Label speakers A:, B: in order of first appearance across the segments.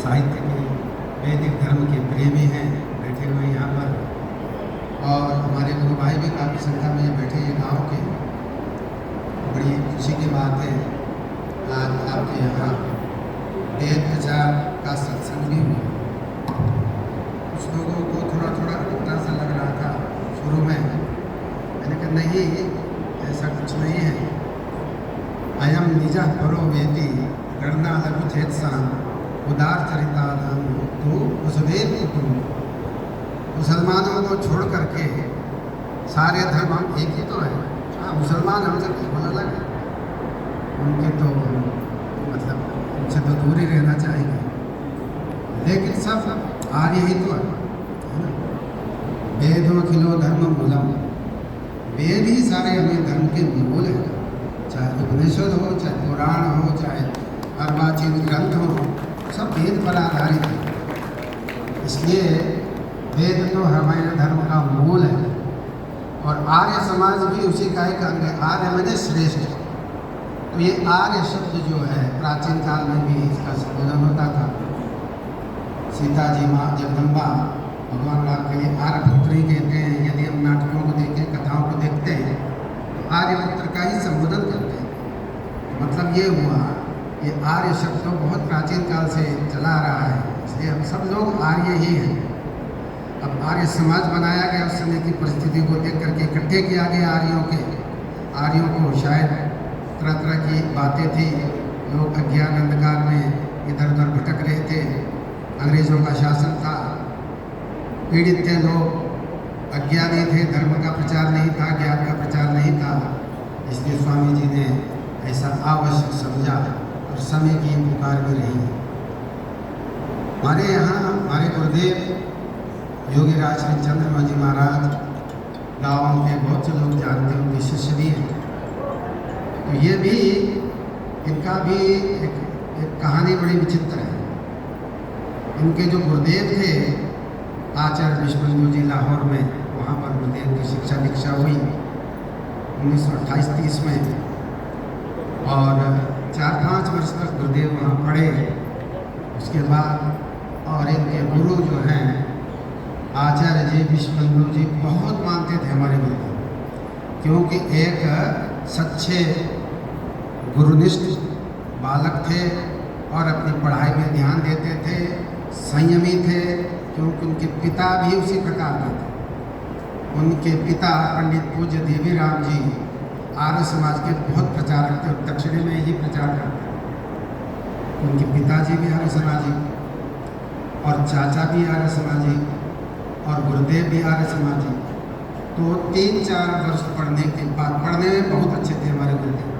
A: साहित्य के, वैदिक धर्म के प्रेमी हैं बैठे हुए यहाँ पर, और हमारे गुरु भाई भी काफ़ी संख्या में बैठे हैं गाँव के। बड़ी खुशी की बात है आज आपके यहाँ वेद प्रचार का सत्संग भी हुआ। कुछ लोगों को थोड़ा थोड़ा इतना सा लग रहा था शुरू में, मैंने कहा नहीं ऐसा कुछ नहीं है। अयम निज परो वेदी गणना लघु चेतसा उदार चरिता तो उस वेद तुम मुसलमानों को छोड़ करके सारे धर्म हम एक ही तो है। हाँ, मुसलमान हमसे बिल्कुल अलग है, उनके तो मतलब उनसे तो दूर ही रहना चाहिए, लेकिन सब आर्य ही तो है ना। वेदों खिलो धर्म मूलम, वेद ही सारे हमें धर्म के मूल है। चाहे उपनिषद हो, चाहे पुराण हो, चाहे अर्वाचीन ग्रंथ हो, सब वेद पर आधारित है। इसलिए वेद तो हमारे धर्म का मूल है। और आर्य समाज भी उसी का एक अंग है। आर्य मैंने श्रेष्ठ। तो ये आर्य शब्द जो है प्राचीन काल में भी इसका संबोधन होता था। सीता जी माँ जगदम्बा भगवान राम के लिए आर्यपुत्र ही कहते हैं। यदि हम नाटकों को देखें, कथाओं को देखते हैं, आर्यपुत्र का ही संबोधन करते हैं। मतलब ये हुआ, ये आर्य शब्द तो बहुत प्राचीन काल से चला आ रहा है, इसलिए हम सब लोग आर्य ही हैं। अब आर्य समाज बनाया गया, उस समय की परिस्थिति को देख करके इकट्ठे किया गया आर्यों को। शायद तरह तरह की बातें थी, लोग अज्ञान अंधकार में इधर उधर भटक रहे थे, अंग्रेज़ों का शासन था, पीड़ित थे लोग, अज्ञानी थे, धर्म का प्रचार नहीं था, ज्ञान का प्रचार नहीं था। इसलिए स्वामी जी ने ऐसा आवश्यक समझा और समय की पुकार भी रही। हमारे यहाँ हमारे गुरुदेव योगी राज श्री चंद्रमा जी महाराज गाँव के बहुत से लोग जानते हैं, उनके शिष्य भी हैं। तो ये भी इनका भी एक कहानी बड़ी विचित्र है। इनके जो गुरुदेव थे आचार्य विश्वबंधु जी लाहौर में, वहाँ पर गुरुदेव की शिक्षा दीक्षा हुई 1928-30 में, और 4-5 वर्ष तक गुरुदेव वहाँ पढ़े। उसके बाद और इनके गुरु जो हैं आचार्य जी विश्वबंधु जी बहुत मानते थे हमारे गुरुदेव, क्योंकि एक सच्चे गुरुनिष्ठ बालक थे और अपनी पढ़ाई में ध्यान देते थे, संयमी थे, क्योंकि उनके पिता भी उसी प्रकार के थे। उनके पिता पंडित पूज्य देवी राम जी आर्य समाज के बहुत प्रचारक थे, दक्षिण में ही प्रचार करते थे। उनके पिताजी भी आर्य समाजी और चाचा भी आर्य समाजी और गुरुदेव भी आर्य समाजी। तो 3-4 वर्ष पढ़ने के बाद, पढ़ने में बहुत अच्छे थे हमारे गुरुदेव,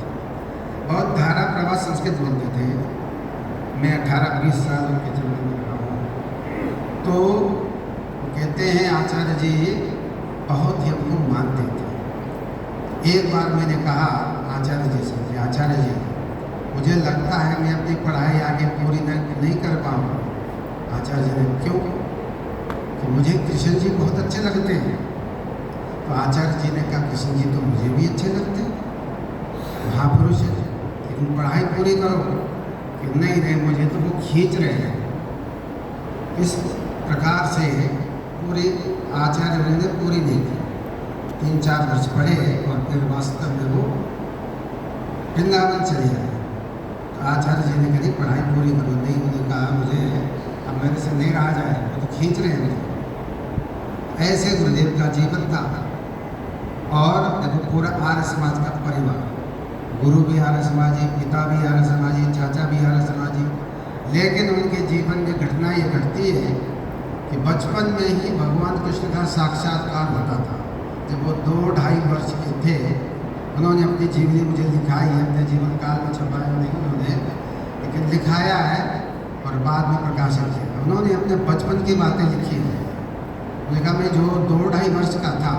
A: बहुत धारा प्रवाह संस्कृत बोलते थे। मैं 18-20 साल उनके चरणों में रहा हूँ। तो कहते हैं आचार्य जी बहुत ही हमको मानते थे। एक बार मैंने कहा आचार्य जी से, आचार्य जी मुझे लगता है मैं अपनी पढ़ाई आगे पूरी नहीं कर पाऊँ। आचार्य जी ने क्यों? कि मुझे कृष्ण जी बहुत अच्छे लगते हैं। तो आचार्य जी ने कहा कृष्ण जी तो मुझे भी अच्छे लगते हैं, महापुरुष है, लेकिन पढ़ाई पूरी करो। कि नहीं नहीं, मुझे तो वो खींच रहे हैं। इस प्रकार से पूरी आचार्य ने पूरी नहीं की। 3-4 वर्ष पढ़े और फिर वास्तव में वो वृंदावन चले गए। तो आचार्य जी ने कही पढ़ाई पूरी करो। नहीं, उन्होंने कहा मुझे अब मेरे से नहीं रहा जाए, वो तो खींच रहे हैं मुझे। ऐसे गुरुदेव का जीवन था। और देखो पूरा आर्य समाज का परिवार, गुरु भी आर्य समाजी, पिता भी आर्य समाजी, चाचा भी आर्य समाजी। लेकिन उनके जीवन में घटना ये घटती है कि बचपन में ही भगवान कृष्ण का साक्षात्कार होता था। जब वो 2-2.5 वर्ष के थे, उन्होंने अपनी जीवनी मुझे लिखाई है, अपने जीवन काल में छपाया नहीं उन्होंने, लेकिन लिखाया है और बाद में प्रकाशित किया। उन्होंने अपने बचपन की बातें लिखी हैं। उन्होंने कहा मैं जो 2-2.5 वर्ष का था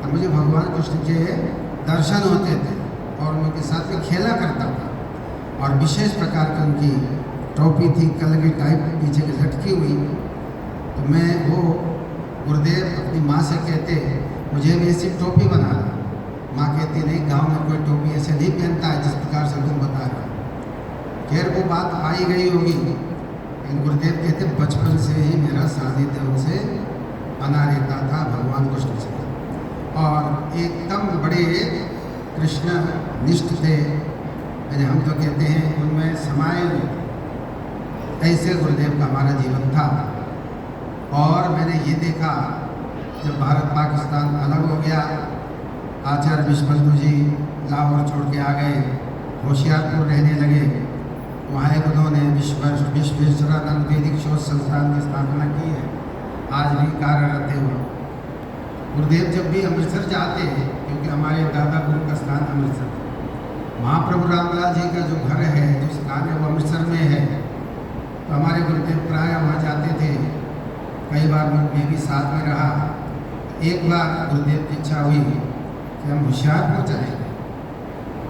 A: और मुझे भगवान कृष्ण के दर्शन होते थे और उनके साथ में खेला करता था। और विशेष प्रकार की उनकी टोपी थी, कलगी टाइप पीछे की लटकी हुई। तो मैं वो गुरुदेव अपनी माँ से कहते मुझे भी ऐसी टोपी बना लो। माँ कहती नहीं, गांव में कोई टोपी ऐसे नहीं पहनता है जिस प्रकार से तुम बता रहे हो। खैर वो बात आई गई होगी, गुरुदेव कहते बचपन से ही मेरा सानिध्य उनसे बना रहता था, भगवान कृष्ण से, और एकदम बड़े कृष्ण निष्ठ थे। हम तो कहते हैं उनमें समाये ऐसे गुरुदेव का हमारा जीवन था। और मैंने ये देखा जब भारत पाकिस्तान अलग हो गया, आचार्य विश्वबंधु जी लाहौर छोड़ के आ गए, होशियारपुर रहने लगे। वहाँ एक उन्होंने विश्वेश्वरानंद वैदिक शोध संस्थान की स्थापना की है, आज भी कार्यरत है वो। गुरुदेव जब भी अमृतसर जाते हैं, क्योंकि हमारे दादा गुरु का स्थान अमृतसर, महाप्रभु रामलाल जी का जो घर है, जो स्थान है, वो अमृतसर में है। तो हमारे गुरुदेव प्राय वहाँ जाते थे, कई बार मैं भी साथ में रहा। एक बार गुरुदेव की इच्छा हुई कि हम होशियारपुर जाएंगे,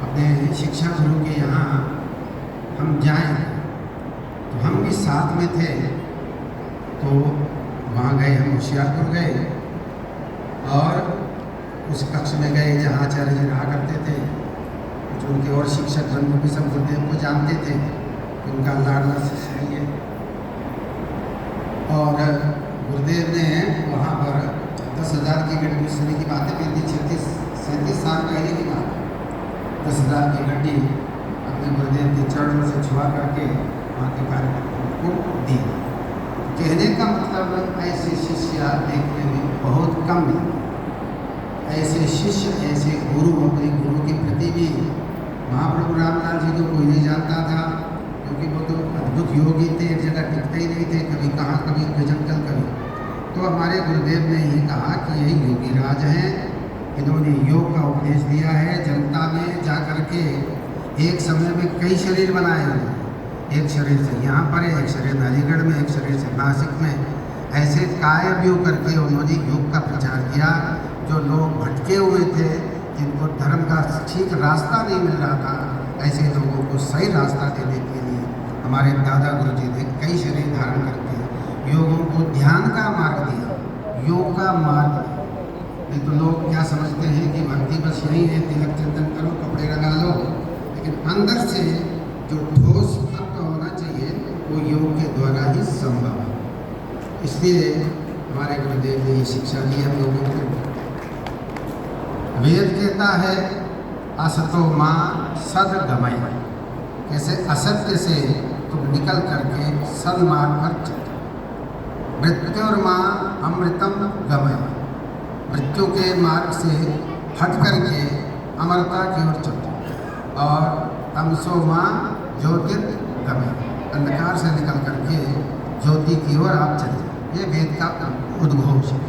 A: अपने शिक्षा गुरु के यहाँ हम जाएं। तो हम भी साथ में थे, तो वहाँ गए, हम होशियारपुर गए और उस कक्ष में गए जहाँ आचार्य जी रहा करते थे। कुछ उनके और शिक्षक बंधु भी सब गुरुदेव को जानते थे, उनका लाडला शिष्य है। और गुरुदेव ने वहाँ पर 10,000 की गड्डी, उस समय की बातें कहती, 36-37 साल पहले की बात, 10,000 की गड्डी अपने गुरुदेव के चरणों से छुआ करके वहाँ के कार्यक्रम को दी। कहने का मतलब ऐसे शिष्य देखने में बहुत कम मिलते। ऐसे शिष्य, ऐसे गुरु, अपने गुरु के प्रति भी महाप्रभु रामलाल जी को कोई नहीं जानता था, क्योंकि वो तो अद्भुत योगी थे, एक जगह टिकते ही नहीं थे, कभी कहाँ, कभी जंगल, कभी। तो हमारे गुरुदेव ने ये कहा कि यही योगी राज हैं, इन्होंने योग का उपदेश दिया है। जनता में जा कर के एक समय में कई शरीर बनाए हुए, एक शरीर से यहाँ पर है, एक शरीर अलीगढ़ में, एक शरीर से नासिक में, ऐसे कायव्यूह करके उन्होंने योग का प्रचार किया। जो लोग भटके हुए थे, जिनको धर्म का ठीक रास्ता नहीं मिल रहा था, ऐसे लोगों को सही रास्ता देने के लिए हमारे दादा गुरु जी ने कई शरीर धारण करके योगों को ध्यान का मार्ग दिया, योग का मार्ग। नहीं तो लोग क्या समझते हैं कि भक्ति बस यही है, तिलक चंदन करो, कपड़े लगा लो, लेकिन अंदर से जो ठोस तत्व होना चाहिए वो योग के द्वारा ही संभव है। इसलिए हमारे गुरुदेव ने ये शिक्षा दी हम लोगों को। वेद कहता है असतो माँ सद्गमय, कैसे असत्य से तुम निकल करके सन्मार्ग पर चलो। मृत्युर्मा अमृतम गमय, मृत्यु के मार्ग से हट करके अमरता की ओर चलो। और तमसो माँ ज्योतिर्गमय, अंधकार से निकल करके ज्योति की ओर आप चले। ये वेद का उद्घोष है।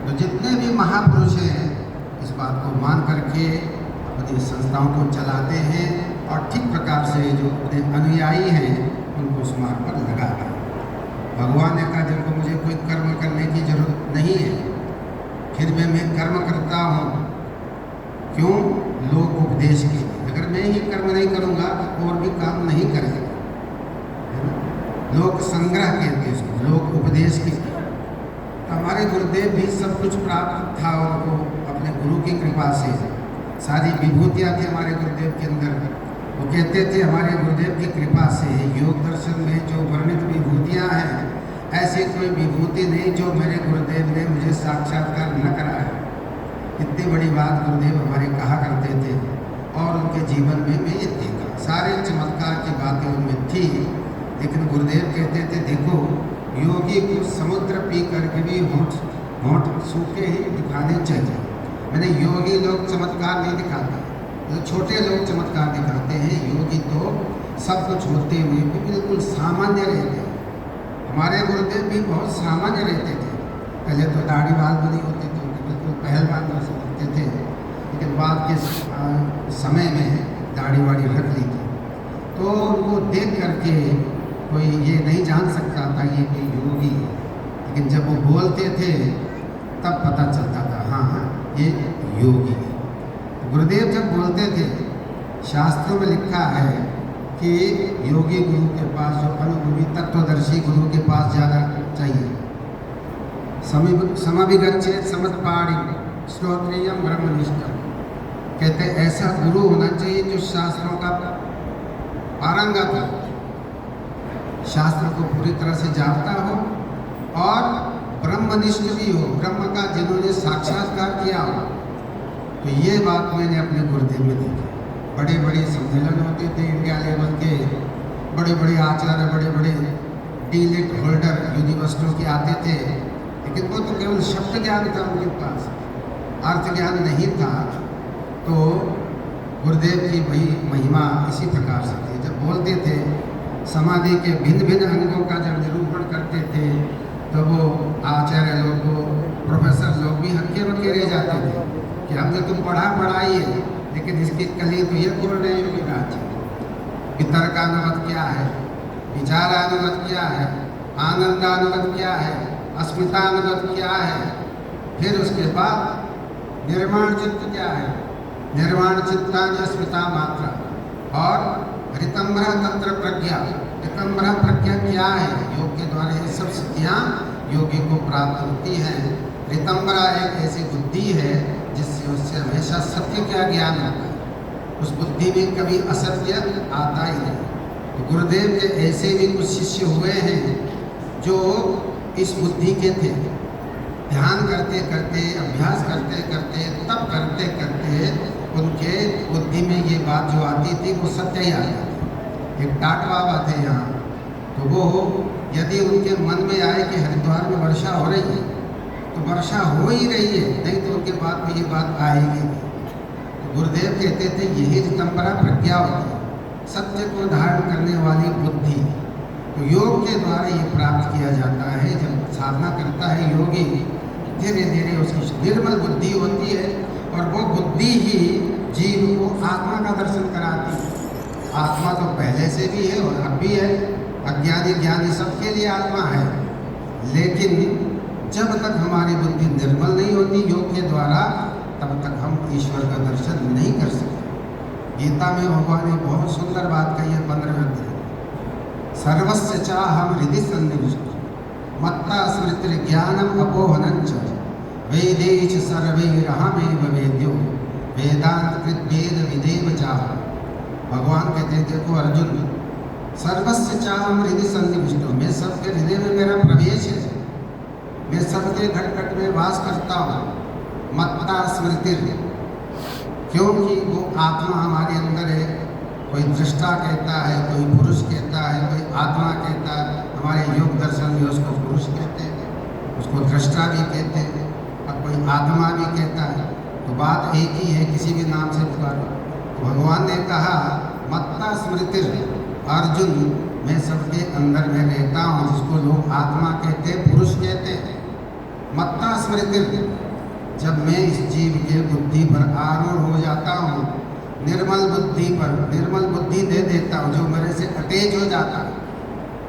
A: तो जितने भी महापुरुष हैं इस बात को मान करके अपनी संस्थाओं को चलाते हैं, और ठीक प्रकार से जो अपने अनुयायी हैं उनको उस मार्ग पर लगाते हैं। भगवान ने कहा जिनको मुझे कोई कर्म करने की जरूरत नहीं है, फिर भी मैं कर्म करता हूँ। क्यों? लोक उपदेश के लिए। अगर मैं ही कर्म नहीं करूँगा तो और भी काम नहीं करेगा, है ना। लोक संग्रह कहते हैं इसको, लोक उपदेश के लिए। तो हमारे गुरुदेव भी सब कुछ प्राप्त था उनको अपने गुरु की कृपा से। सारी विभूतियाँ थी हमारे गुरुदेव के अंदर। वो कहते थे हमारे गुरुदेव की कृपा से योग दर्शन में जो वर्णित विभूतियाँ हैं, ऐसी कोई विभूति नहीं जो मेरे गुरुदेव ने मुझे साक्षात्कार न कराया। इतनी बड़ी बात गुरुदेव हमारे कहा करते थे, और उनके जीवन में मैं ये देखा। सारे चमत्कार की बातें उनमें थी, लेकिन गुरुदेव कहते थे देखो योगी को समुद्र पी करके भी होंठ सूखे ही दिखाने चाहिए। मैंने योगी लोग चमत्कार नहीं दिखाते, तो छोटे लोग चमत्कार दिखाते हैं। योगी तो सब कुछ होते हुए भी बिल्कुल सामान्य रहते हैं। हमारे गुरुदेव भी बहुत सामान्य रहते थे। पहले तो दाढ़ी बाल भी नहीं होते थे, बिल्कुल पहलवान जैसे दिखते थे, लेकिन बाद के समय में दाढ़ी वाड़ी रख ली थी। तो उनको देख करके कोई ये नहीं जान सकता था ये कि योगी है, लेकिन जब वो बोलते थे तब पता चलता था हाँ ये योगी है। गुरुदेव जब बोलते थे, शास्त्रों में लिखा है कि योगी गुरु के पास, जो अनुभवी तत्वदर्शी गुरु के पास जाना चाहिए। समभिगच्छेत समत्पाणि श्रोत्रियम ब्रह्मनिष्ठम, कहते ऐसा गुरु होना चाहिए जो शास्त्रों का पारंगत हो, शास्त्र को पूरी तरह से जानता हो और ब्रह्मनिष्ठ भी हो, ब्रह्म का जिन्होंने साक्षात्कार किया हो। तो ये बात मैंने अपने गुरुदेव में देखी। बड़े बड़े सम्मेलन होते थे इंडिया लेवल के, बड़े बड़े आचार्य, बड़े बड़े डीलिट होल्डर यूनिवर्सिटियों के आते थे, लेकिन वो तो केवल शब्द ज्ञान था उनके पास, अर्थ ज्ञान नहीं था। तो गुरुदेव की वही महिमा इसी प्रकार से थी। जब बोलते थे समाधि के भिन्न भिन्न अंगों का जब निरूपण करते थे तो वो आचार्य लोग, प्रोफेसर लोग भी हक्के बक्के रह जाते थे कि हमने तुम पढ़ाई है, लेकिन इसकी कली तो ये बोल रहे हैं कि राज कि तर्कानुगत क्या है, विचारानुगत क्या है, आनंदानुगत क्या है, अस्मितानुगत क्या है, फिर उसके बाद निर्माण चित्त क्या है, निर्माण चित्ता अस्मिता मात्रा, और ऋतंभरा तंत्र प्रज्ञा, ऋतंभरा प्रज्ञा क्या है। योग के द्वारा ये सब सिद्धियाँ योगी को प्राप्त होती हैं। ऋतंभरा एक ऐसी बुद्धि है जिससे उससे हमेशा सत्य का ज्ञान होता है, उस बुद्धि में कभी असत्य आता ही नहीं। तो गुरुदेव के ऐसे भी कुछ शिष्य हुए हैं जो इस बुद्धि के थे। ध्यान करते करते, अभ्यास करते करते, तप करते करते उनके बुद्धि में ये बात जो आती थी वो सत्य ही आती थी। एक टाट बाबा थे यहाँ, तो वो यदि उनके मन में आए कि हरिद्वार में वर्षा हो रही है तो वर्षा हो ही रही है, नहीं तो उनके बाद में ये बात आएगी। तो गुरुदेव कहते थे यही ऋतंभरा प्रज्ञा होती है, सत्य को धारण करने वाली बुद्धि। तो योग के द्वारा ये प्राप्त किया जाता है। जब साधना करता है योगी, धीरे धीरे उसकी निर्मल बुद्धि होती है और वो बुद्धि ही जीव को आत्मा का दर्शन कराती है। आत्मा तो पहले से भी है और अब भी है, अज्ञानी ज्ञानी सबके लिए आत्मा है, लेकिन जब तक हमारी बुद्धि निर्मल नहीं होती योग के द्वारा, तब तक हम ईश्वर का दर्शन नहीं कर सकते। गीता में भगवान ने बहुत सुंदर बात कही है 15वें अध्याय, सर्वस्य चाहम हृदि सन्निविष्टो मत्ता स्मृति ज्ञानम अपोहनंच वेदेश सर्वैरहमेव वेद्यो वेदांत कृत वेद विदेव चाह। भगवान कहते हैं देखो अर्जुन, सर्वस्य चाहम हृदि सन्निविष्टो, मैं सबके हृदय में मेरा प्रवेश है, मैं सबके घट घट में वास करता हूँ। मत्ता स्मृति, क्योंकि वो आत्मा हमारे अंदर है। कोई दृष्टा कहता है, कोई पुरुष कहता है, कोई आत्मा कहता है। हमारे योग दर्शन में उसको पुरुष कहते हैं, उसको दृष्टा भी कहते हैं, और कोई आत्मा भी कहता है। तो बात एक ही है, किसी भी नाम से पुकारो। तो भगवान ने कहा मत्ता स्मृति, अर्जुन मैं सबके अंदर में रहता हूँ, जिसको लोग आत्मा कहते हैं, पुरुष कहते हैं। मत्ता स्मृति, जब मैं इस जीव के बुद्धि पर आरूढ़ हो जाता हूँ, निर्मल बुद्धि पर निर्मल बुद्धि दे देता हूँ, जो मेरे से अटैच हो जाता है।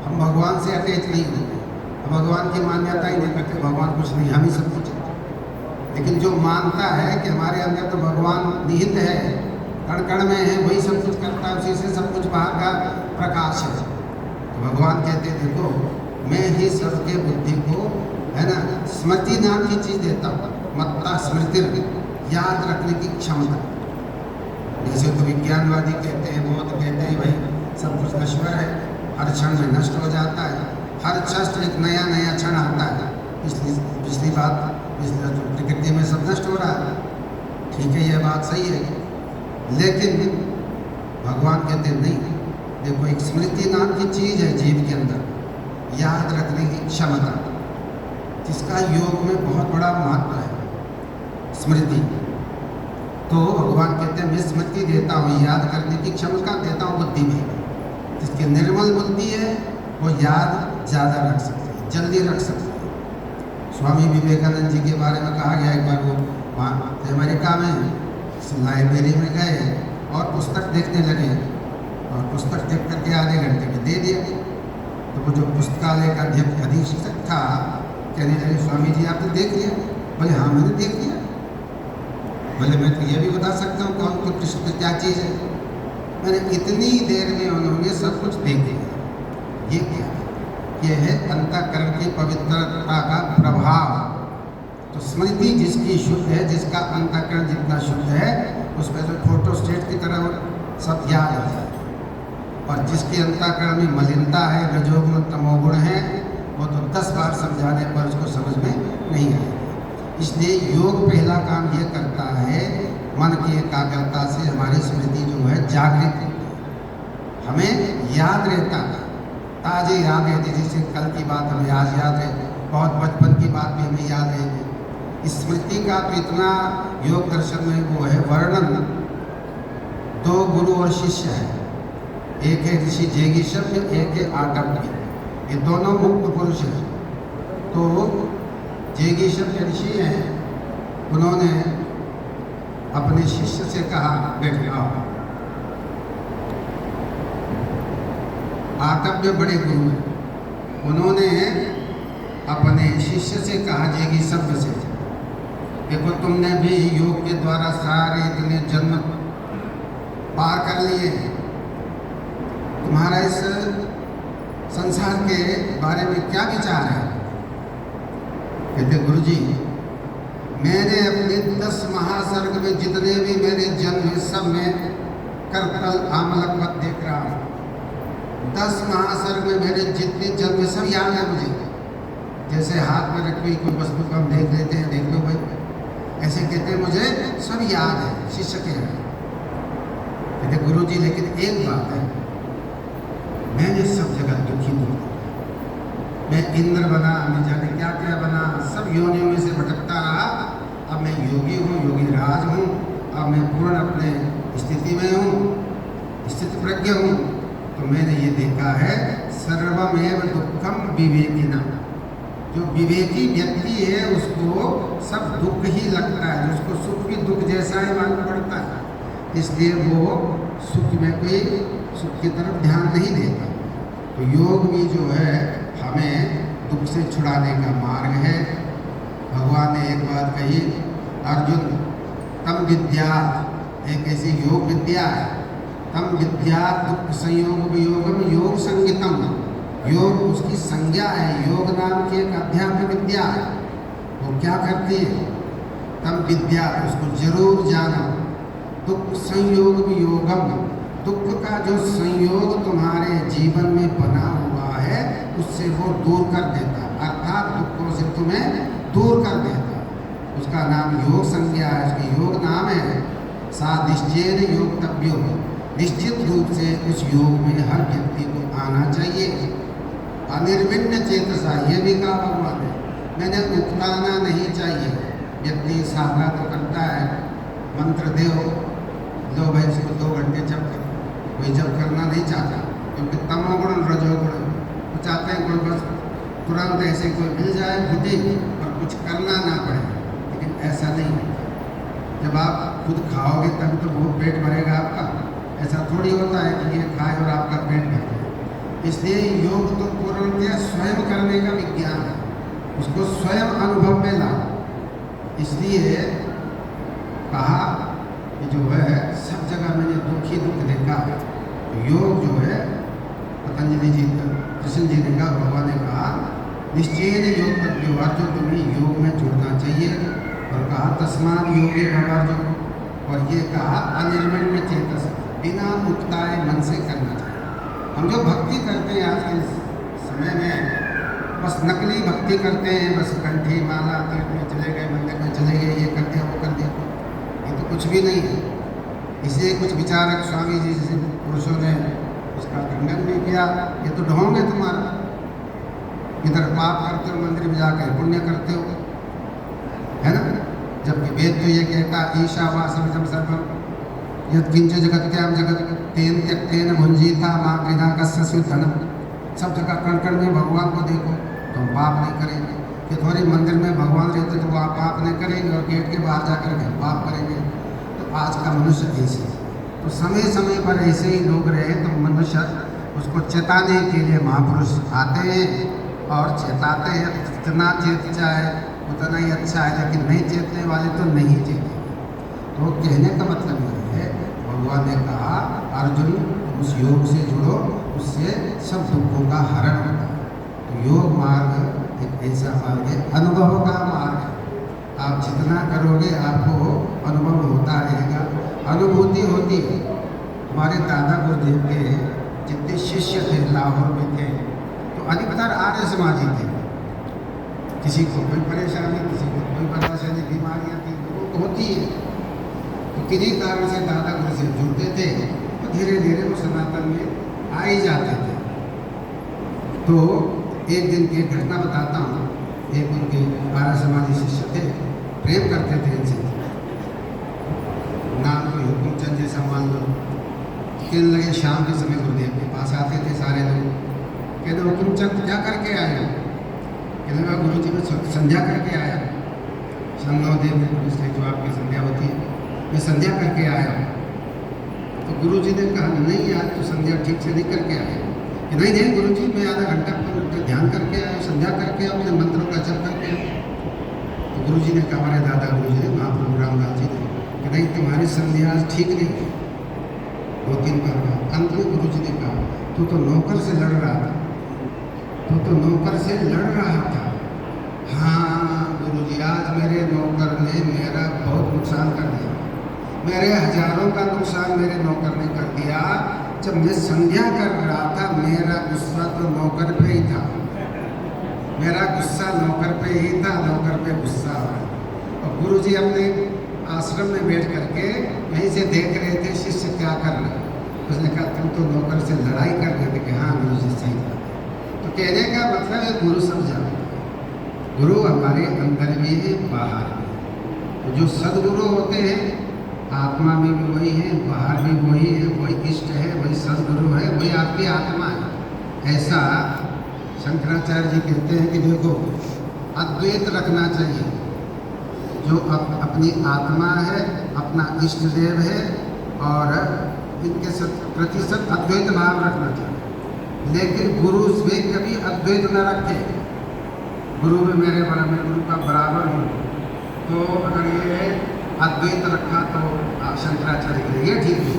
A: हम भगवान से अटैच नहीं होते, हम भगवान की मान्यता ही नहीं करते, भगवान कुछ नहीं, हम ही सब कुछ। लेकिन जो मानता है कि हमारे अंदर तो भगवान निहित है, कण कण में है, वही सब कुछ करता है, उसी से सब कुछ बाहर का प्रकाश है। तो भगवान कहते देखो मैं ही सबके बुद्धि को, है ना, स्मृति नाम की चीज़ देता हूँ। मत्ता स्मृति, याद रखने की क्षमता। जैसे तो विज्ञानवादी कहते हैं, बौद्ध कहते हैं भाई सब कुछ नश्वर है, हर क्षण में नष्ट हो जाता है, हर क्षण एक नया नया क्षण आता है। पिछली बात प्रकृति में सब नष्ट हो रहा है, ठीक है, यह बात सही है। लेकिन भगवान कहते नहीं, देखो एक स्मृति नाम की चीज़ है जीव के अंदर, याद रखने की क्षमता, जिसका योग में बहुत बड़ा महत्व है। स्मृति तो भगवान कहते हैं मैं स्मृति देता हूँ, याद करने की क्षमता देता हूँ बुद्धि में। जिसकी निर्मल बुद्धि है वो याद ज़्यादा रख सकते हैं, जल्दी रख सकते हैं। स्वामी विवेकानंद जी के बारे में कहा गया, एक बार वो वहाँ अमेरिका में लाइब्रेरी में गए और पुस्तक देखने लगे, और पुस्तक देख करके आधे घंटे में दे दिया। तो वो जो पुस्तकालय का अधीक्षक था कहने लगे स्वामी जी आपने देख लिया? बोले हाँ मैंने देख लिया। बोले मैं तो ये भी बता सकता हूँ कौन को पृष्ठ पे क्या चीज़ है। मैंने इतनी देर में उन्होंने सब कुछ देख लिया। ये क्या है? ये है अंतःकरण की पवित्रता का प्रभाव। तो स्मृति जिसकी शुद्ध है, जिसका अंतःकरण जितना शुद्ध है, उसमें तो फोटो स्टेट की तरह सब याद हो जाए। और जिसके अंतःकरण में मलिनता है, रजोगुण तमोगुण है, वो तो 10 बार समझाने पर उसको समझ में नहीं आएगा। इसलिए योग पहला काम ये करता है, मन की एकाग्रता से हमारी स्मृति जो है जागृत होती है, हमें याद रहता है, ताजे याद रहती, जैसे कल की बात हमें आज याद है, बहुत बचपन की बात भी हमें याद रहेगी। स्मृति का तो इतना योग दर्शन में वो है वर्णन। 2 गुरु और शिष्य है, एक है ऋषि जैगीषभ, एक है आटव्य, ये दोनों मुख्य पुरुष हैं। तो जैगीषभ ऋषि हैं, उन्होंने अपने शिष्य से कहा बैठ जाओ। आटव्य बड़े गुरु हैं, उन्होंने अपने शिष्य से कहा जैगीषभ से, देखो तुमने भी योग के द्वारा सारे इतने जन्म पार कर लिए, तुम्हारा इस संसार के बारे में क्या विचार है? कहते गुरुजी, मैंने अपने 10 महासर्ग में जितने भी मेरे जन्म हैं सब में करतल आमलकवत देख रहा हूँ। 10 महासर्ग में मेरे जितने जन्म सब याद है मुझे। जैसे हाथ में रखी कोई वस्तु को हम देख लेते हैं, देख लो भाई, ऐसे कहते हैं मुझे सब याद है, शिष्य के हैं। कहते गुरुजी लेकिन एक बात है, मैंने सब जगह दुखी नहीं, मैं इंद्र बना, मैं जाने क्या क्या बना, सब योनियों में से भटकता रहा, अब मैं योगी हूँ, योगी राज हूँ, अब मैं पूर्ण अपने स्थिति में हूँ, स्थिति प्रज्ञ हूँ। तो मैंने ये देखा है, सर्वमेव दुखम विवेकिना, जो विवेकी व्यक्ति है उसको सब दुख ही लगता है, उसको सुख भी दुख जैसा ही मालूम पड़ता है, इसलिए वो सुख में कोई सुख की तरफ ध्यान नहीं देता। तो योग भी जो है हमें दुख से छुड़ाने का मार्ग है। भगवान ने एक बात कही, अर्जुन तम विद्या, एक ऐसी योग विद्या है, तम विद्या दुख संयोग वियोगम योग संगीतम, योग उसकी संज्ञा है, योग नाम की एक अध्यात्म विद्या है। वो क्या करती है? तम विद्या, उसको जरूर जानो, दुख संयोग वियोगम, दुख का जो संयोग तुम्हारे जीवन में बना हुआ है उससे वो दूर कर देता, अर्थात दुखों से तुम्हें दूर कर देता, उसका नाम योग संज्ञा है, उसकी योग नाम है। सा निश्चेन योगतव्यो, निश्चित रूप से उस योग में हर व्यक्ति को आना चाहिए। अनिर्विण्ण चेतसा, ये भी कहा भगवान ने, मैंने उकताना नहीं चाहिए। व्यक्ति साधना तो करता है, मंत्र दो, लो भाई इसको 2 घंटे जप करो, कोई जप करना नहीं चाहता, क्योंकि तमोगुण रजोगुण वो चाहते हैं कोई बस तुरंत ऐसे कोई मिल जाए बुद्धि और कुछ करना ना पड़े, लेकिन ऐसा नहीं है। जब आप खुद खाओगे तभी तो बहुत पेट भरेगा आपका, ऐसा थोड़ी होता है कि ये खाए और आपका पेट भरे। इसलिए योग तो पूर्णतया स्वयं करने का विज्ञान है, उसको स्वयं अनुभव में लाओ। इसलिए कहा कि जो है सब जगह मैंने दुख ही दुख देखा है। तो योग जो है पतंजलि जी, कृष्ण जी ने कहा, भगवान ने कहा निश्चय योग तत्व, अर्जुन तुम्हें योग में जुड़ना चाहिए। और कहा तस्माद योगे भवार्जुन, और ये कहा अनिर्विण्ण चेतस, बिना उकताए मन से करना चाहिए। हम जो भक्ति करते हैं आज के समय में, बस नकली भक्ति करते हैं, बस कंठी माला तीर्थ में चले गए, मंदिर में चले गए, ये कर दिया वो कर दिया, ये तो कुछ भी नहीं है। इसलिए कुछ विचारक स्वामी जी जैसे पुरुषों ने उसका खंडन भी किया, ये तो ढोंग है तुम्हारा, इधर पाप करते हो मंदिर में जाकर पुण्य करते हो, है ना। जबकि वेद तो ये कहता ईशावासमिदं सर्वम यत्किंच जगत्याम जगत तेन त्यक्तेन भुंजीता मां गृहा कस्य धनम। सब जगह कण कण में भगवान को देखो तो हम पाप नहीं करेंगे, कि थोड़ी मंदिर में भगवान रहते तो वो आप पाप नहीं करेंगे और गेट के बाहर जाकर के पाप करेंगे। तो आज का मनुष्य ऐसे, तो समय समय पर ऐसे ही लोग रहे, तो मनुष्य उसको चेताने के लिए महापुरुष आते हैं और चेताते हैं। जितना चेत जाए उतना ही अच्छा है, लेकिन नहीं चेतने वाले तो नहीं चेतेंगे। तो कहने का मतलब ये है, भगवान ने कहा अर्जुन उस योग से जुड़ो, उससे सब दुखों का हरण होता है। तो योग मार्ग एक ऐसा मार्ग है, अनुभव का मार्ग है। आप जितना करोगे आपको अनुभव होता रहेगा, अनुभूति होती है। हमारे दादा गुरुदेव के जितने शिष्य थे लाहौर में थे तो अधिकतर आर्य समाजी थे। किसी को कोई परेशानी, किसी को कोई परेशानी, बीमारियाँ थी, लोगों को होती है। तो किसी कारण से दादा गुरु से जुड़ते थे तो धीरे धीरे वो सनातन में आ ही जाते थे। तो एक दिन की एक घटना बताता हूँ। एक उनके आर्य समाजी शिष्य थे, प्रेम करते थे इनसे, नाम कोई हुकुमचंद जैसा मान लो। कहने लगे, शाम के समय गुरुदेव के पास आते थे सारे लोग। कहते, हुकुमचंद क्या करके आए हो? कहने लगा, गुरु जी मैं संध्या करके आया। संध्यादेव में इसलिए जो आपकी संध्या होती है, मैं संध्या करके आया। तो गुरु जी ने कहा, नहीं यार तू संध्या ठीक से नहीं करके आया। कि नहीं नहीं गुरु जी, मैं आधा घंटा ध्यान करके आया, संध्या करके आया, अपने मंत्रों का जप करके आया। तो गुरु जी ने कहा, हमारे दादा गुरु जी ने, महाप्रभु रामलाल जी ने, कि नहीं तुम्हारी संध्या ठीक नहीं है। 2-3 बार कहा। अंत में गुरु जी ने कहा, तू तो नौकर से लड़ रहा था, तू तो नौकर से लड़ रहा था। हाँ गुरु जी, आज मेरे नौकर ने मेरा बहुत नुकसान कर दिया। मेरे हजारों का नुकसान मेरे नौकर ने कर दिया। जब मैं संध्या कर रहा था मेरा गुस्सा तो नौकर पे ही था, मेरा गुस्सा नौकर पे ही था, नौकर पे गुस्सा आ रहा। और गुरु जी अपने आश्रम में बैठ करके यहीं से देख रहे थे शिष्य क्या कर रहे। उसने कहा, तुम तो नौकर से लड़ाई कर रहे थे। कि हाँ गुरु जी सही था। तो कहने का मतलब है गुरु सब जानते हैं। गुरु हमारे अंदर भी है, बाहर भी। तो जो सदगुरु होते हैं आत्मा में भी वही है, बाहर भी वही है, वही इष्ट है, वही सदगुरु है, वही आपकी आत्मा है। ऐसा शंकराचार्य जी कहते हैं कि देखो अद्वैत रखना चाहिए। जो अपनी आत्मा है, अपना इष्ट देव है, और इनके प्रतिशत अद्वैत भाव रखना चाहिए। लेकिन गुरु से कभी अद्वैत न रखे। गुरु में मेरे बराबर, गुरु का बराबर हूँ। तो अगर ये अद्वैत रखा तो शंकराचार्य के लिए ठीक है।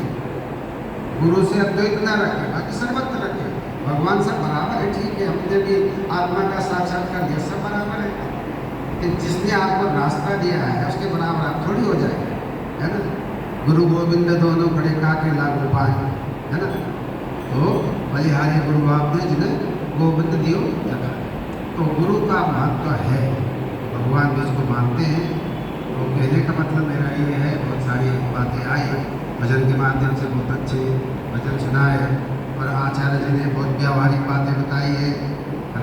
A: गुरु से अद्वैत न रखे, बाकी सर्वत्र रखे। भगवान से बराबर है, ठीक है, हमने भी आत्मा का साक्षात्कार दिया, सब बराबर है। लेकिन जिसने आपको रास्ता दिया है उसके बराबर आप थोड़ी हो जाएंगे, है ना। गुरु गोविंद दोनों खड़े काके लागू पाए, है ना। तो बलिहारी गुरु आपने जिन्हें गोविंद दियो जगा। तो गुरु का महत्व है, भगवान भी उसको मानते हैं। तो कहने का मतलब मेरा ये है, बहुत सारी बातें आई भजन के माध्यम से, बहुत अच्छे भजन सुनाए, और आचार्य जी ने बहुत व्यावहारिक बातें बताई है।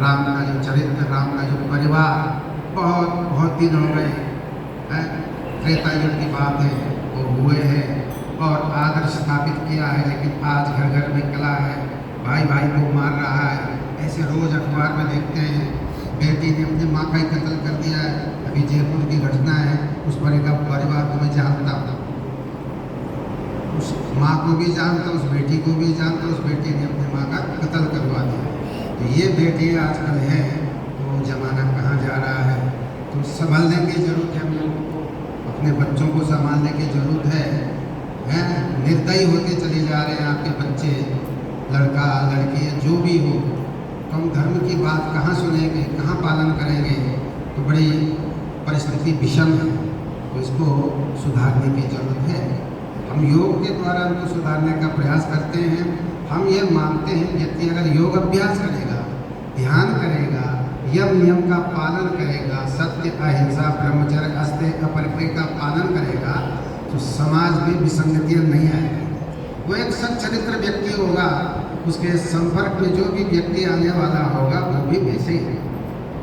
A: राम का जो चरित्र, राम का जो परिवार, बहुत दिन हो गए हैं, त्रेता युग की बात है, वो हुए हैं और आदर्श स्थापित किया है। लेकिन आज घर घर में कला है, भाई भाई को मार रहा है। ऐसे रोज अखबार में देखते हैं, बेटी ने अपनी माँ का ही कत्ल कर दिया है। अभी जयपुर की घटना है, उस परिवार को मैं जानता हूँ, उस माँ को भी जानता, उस बेटी को भी जानता, उस बेटी ने अपनी माँ का कत्ल करवा दिया। तो ये बेटी आजकल है, तो जमाना कहाँ जा रहा है। तो संभालने की जरूरत है हम लोगों को, अपने बच्चों को संभालने की जरूरत है। निर्दयी होते चले जा रहे हैं आपके बच्चे, लड़का लड़की जो भी हो। तो हम धर्म की बात कहाँ सुनेंगे, कहाँ पालन करेंगे। तो बड़ी परिस्थिति विषम है, तो इसको सुधारने की जरूरत है। हम योग के द्वारा उनको सुधारने का प्रयास करते हैं। हम ये मानते हैं व्यक्ति अगर योग अभ्यास करेगा, ध्यान करेगा, यम नियम का पालन करेगा, सत्य अहिंसा ब्रह्मचर्य अस्तेय अपरिग्रह का पालन करेगा, तो समाज में विसंगतियाँ नहीं आएगी। वो एक सच्चरित्र व्यक्ति होगा, उसके संपर्क में जो भी व्यक्ति आने वाला होगा वो भी वैसे ही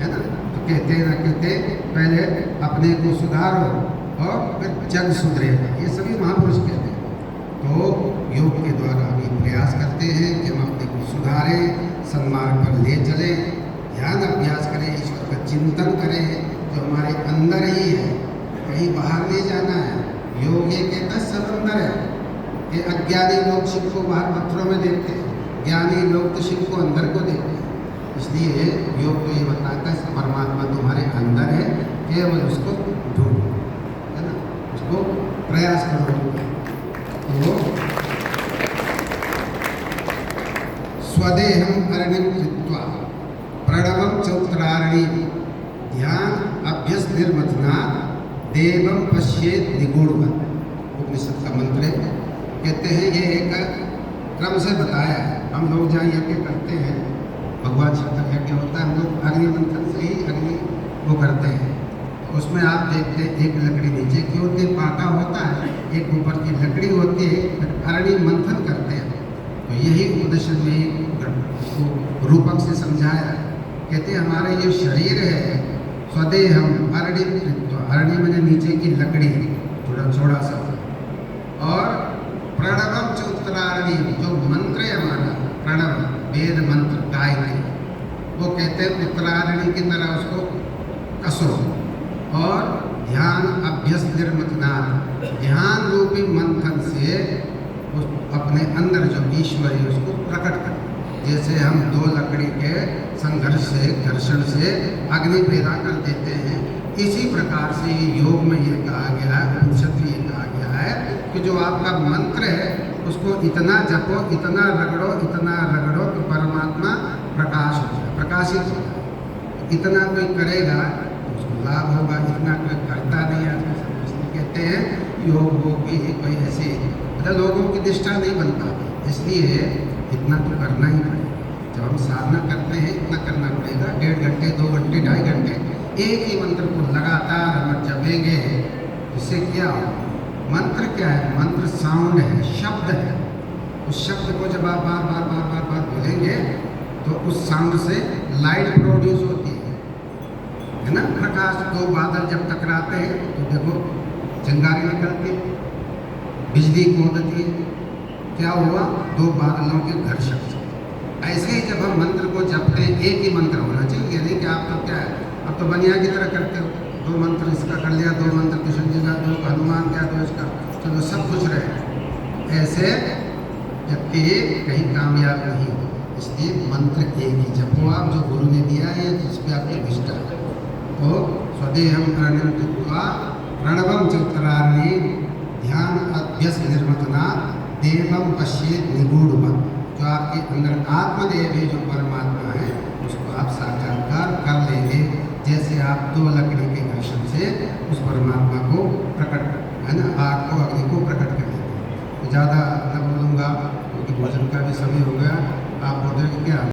A: है ना। तो कहते न कहते पहले अपने को सुधारो और फिर जग सुधरेगा, ये सभी महापुरुष कहते हैं। तो योग के द्वारा हम प्रयास करते हैं कि हम अपने को सुधारें, सन्मार्ग पर ले चलें, ध्यान अभ्यास करें, ईश्वर का चिंतन करें जो हमारे अंदर ही है, कहीं बाहर नहीं जाना है। योग ये कहता है सब अंदर है। ये अज्ञानी लोग शिव को बाहर पत्थरों में देखते हैं, ज्ञानी लोग तो शिव को अंदर को देखते हैं। इसलिए योग तो ये बताता है परमात्मा तुम्हारे अंदर है, केवल उसको ढूंढो, है ना, उसको प्रयास करो। तो स्वदेहम अरणिम कृत्वा प्रणवम चौत्रारणी ध्यान अभ्यस निर्मथना देवम पश्येत निगूढ़वत्। उपनिषद का मंत्र है। कहते हैं ये एक क्रम से बताया है। हम लोग जहाँ यज्ञ करते हैं, भगवान शिव का यज्ञ होता है, हम लोग अग्नि मंथन से ही अग्नि वो करते हैं। उसमें आप देखते हैं एक लकड़ी नीचे की ओर के पाका होता है, एक ऊपर की लकड़ी होती है, अग्नि मंथन करते हैं। तो यही उपदेशन में उसको रूपक से समझाया। कहते हैं हमारे ये शरीर है स्वदेह हम अरणी, तो अरणी मैंने नीचे की लकड़ी थोड़ा सा, और प्रणवम च उत्तरारणी, जो मंत्र है हमारा प्रणव वेद मंत्र गायत्री, वो कहते हैं उत्तरारणी की तरह उसको कसो, और ध्यान अभ्यस निर्मथनाथ, ध्यान रूपी मंथन से उस अपने अंदर जो ईश्वर है उसको प्रकट कर। जैसे हम दो लकड़ी के संघर्ष से, घर्षण से अग्नि पैदा कर देते हैं, इसी प्रकार से योग में ये कहा गया है, उपनिषद में ये कहा गया है कि जो आपका मंत्र है उसको इतना जपो, इतना रगड़ो कि परमात्मा प्रकाश हो जाए, प्रकाशित हो जाए। इतना कोई करेगा तो उसको लाभ होगा, इतना कोई करता नहीं है। इसलिए कहते हैं योग वो भी कोई ऐसे मतलब लोगों की निष्ठा नहीं बन पाती, इसलिए इतना तो करना ही पड़ेगा। जब हम साधना करते हैं इतना करना पड़ेगा, 1.5 घंटे 2 घंटे 2.5 घंटे एक ही मंत्र को लगातार हम जपेंगे, इससे क्या हो? मंत्र क्या है? मंत्र साउंड है, शब्द है। उस शब्द को जब आप बार बार बोलेंगे तो उस साउंड से लाइट प्रोड्यूस होती है ना। प्रकाश, दो बादल जब टकराते हैं तो देखो चिंगारी निकलती है, बिजली कूदती है, क्या हुआ? दो बादलों के घर्षण से। ऐसे ही जब हम मंत्र को जपते हैं, एक ही मंत्र होना चाहिए, नहीं कि आप तो क्या है, अब तो बनिया की तरह करते हो, 2 मंत्र इसका कर लिया, 2 मंत्र कृष्ण जी का, 2 हनुमान का, 2 इसका, चलो सब कुछ रहे ऐसे, जबकि कहीं कामयाब नहीं हो। इसलिए मंत्र एक ही जपो आप, जो गुरु ने दिया है, जिस पे आपकी निष्ठा है। तो स्वदेहम अरण्यम कृत्वा प्रणवम चित्तरारणी ध्यान अभ्यस निर्मथना देवम पश्येत निगूढ़, जो आपके अंदर आत्मदेव है, जो परमात्मा है, उसको आप साक्षात्कार कर लेंगे। जैसे आप 2 लकड़ी के घर्षण से उस परमात्मा को प्रकट है ना, आग को, अग्नि को प्रकट कर लेंगे। तो ज़्यादा न बोलूँगा क्योंकि भोजन का भी समय हो गया। आप बोल रहे क्या